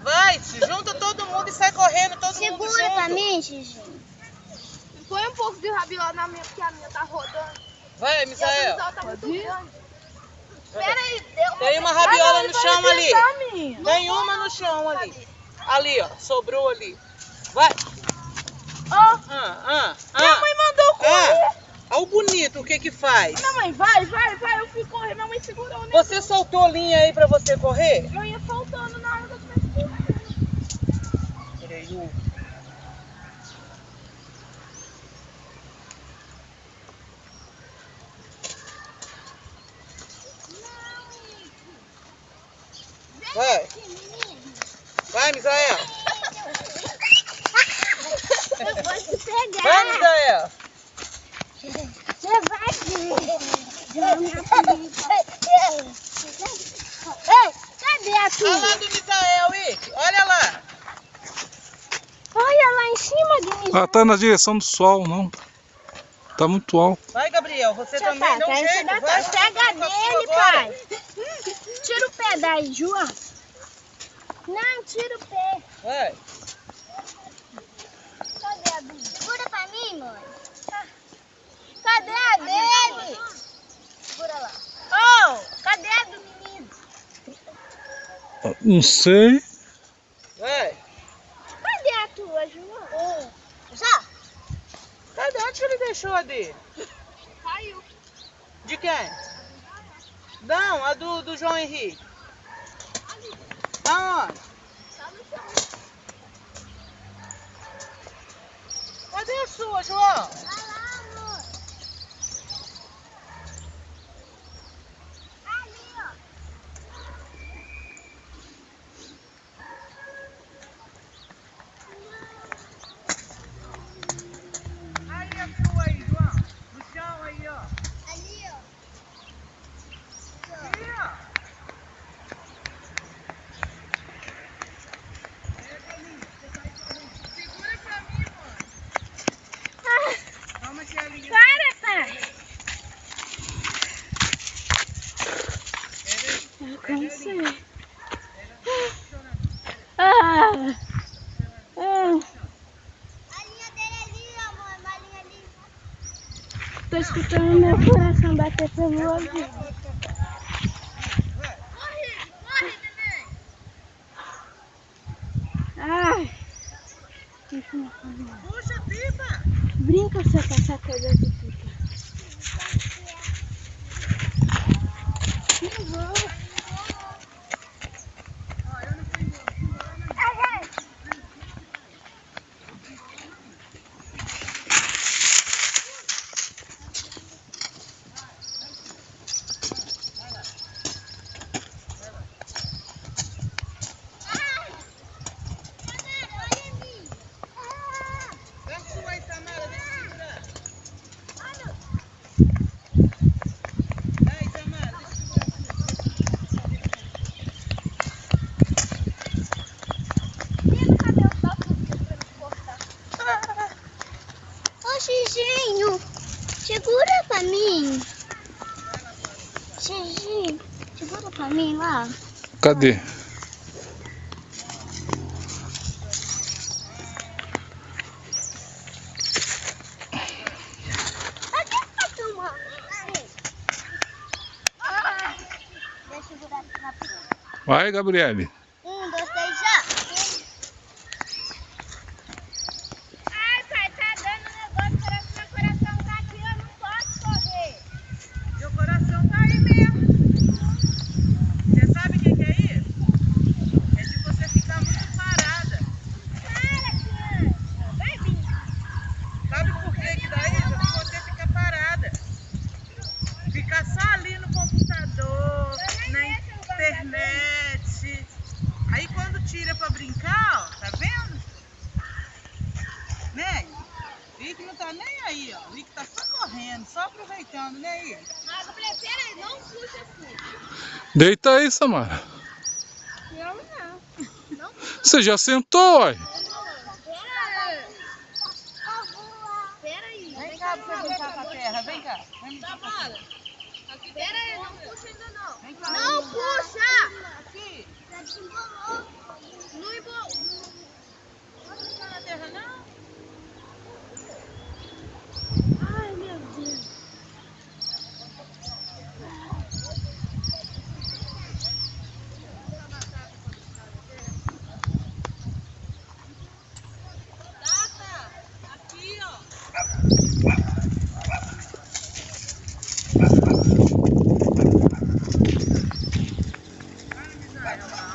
Vai, se junta todo mundo e sai correndo, todo mundo junto. Segura pra mim, Gigi. Põe um pouco de rabiola na minha, porque a minha tá rodando. Vai, Misael. E a tá muito grande. Espera aí, deu. Tem uma rabiola no chão ali. Tem uma no chão ali. Ali, ó. Sobrou ali. Vai. Minha mãe mandou correr. Olha o bonito, o que que faz? Minha mãe, vai. Eu fui correr, minha mãe segurou, né? Você soltou linha aí pra você correr? Eu ia soltando na hora que eu comecei a correr. Peraí, Vai. Vai, Misael. Eu vou te pegar. Vai, Misael. Você vai Ei, cadê a tua? Olha lá do Misael, Wick. Olha lá. Olha lá em cima de mim. Ah, tá na direção do sol, não. Tá muito alto. Vai, Gabriel. Você também dá um jeito. Vai. Pega dele, pai. Tira o pé daí, João. Não, tira o pé. Vai. Cadê a dele? Segura pra mim, mãe. Cadê a dele? Segura lá. Oh, cadê a do menino? Não sei. Vai. Cadê a tua, João? Já? Cadê? Onde que ele deixou a dele? Caiu. De quem? Não, a do João Henrique. Aonde? Tá no chão. Cadê a sua, João? Vai lá, amor. Ali, ó. Aí a sua aí, João. No chão aí, ó. Ali, ó. Aí, ó. Segura pra mim, mãe. Calma que a linha... Para, pai. Eu cansei. A linha dele ali, amor. Uma linha ali. Tô escutando meu coração bater pelo ouvido. Corre, neném. Ai. Deixa eu falar. Puxa, pipa. Brinca você com essa coisa de pipa. Não vou. Dá a sua aí, Samara. Deixa eu segurar. Aí, Samara. Deixa eu segurar. Ô, Xizinho, segura pra mim. Xizinho, segura pra mim lá. Cadê? Cadê pra tomar? Deixa eu segurar aqui na pia. Vai, Gabriele. 1, 2, 3, já. Ai, pai, tá dando negócio, meu coração tá aqui, eu não posso correr. Meu coração tá aí mesmo. Você sabe o que é isso? É de você ficar muito parada. Para, criança. Vai vir. Sabe por que dá isso? É de você ficar parada. Ficar só ali no computador, na internet. Aí quando tira pra brincar, ó, tá vendo? Né? O Ike não tá nem aí, ó. O Ike tá só correndo, só aproveitando, né, Ike? Ah, eu falei, peraí, não puxa assim. Deita aí, Samara. Eu não. Você já sentou, uai. terra. Vem cá. Vem me dar Pera aí, não puxa ainda não. Vem cá. Não puxa! Aqui. Não embolou. Não puxa na terra, não? Ai, meu Deus. Aqui, ó. Vai, Misael, lá.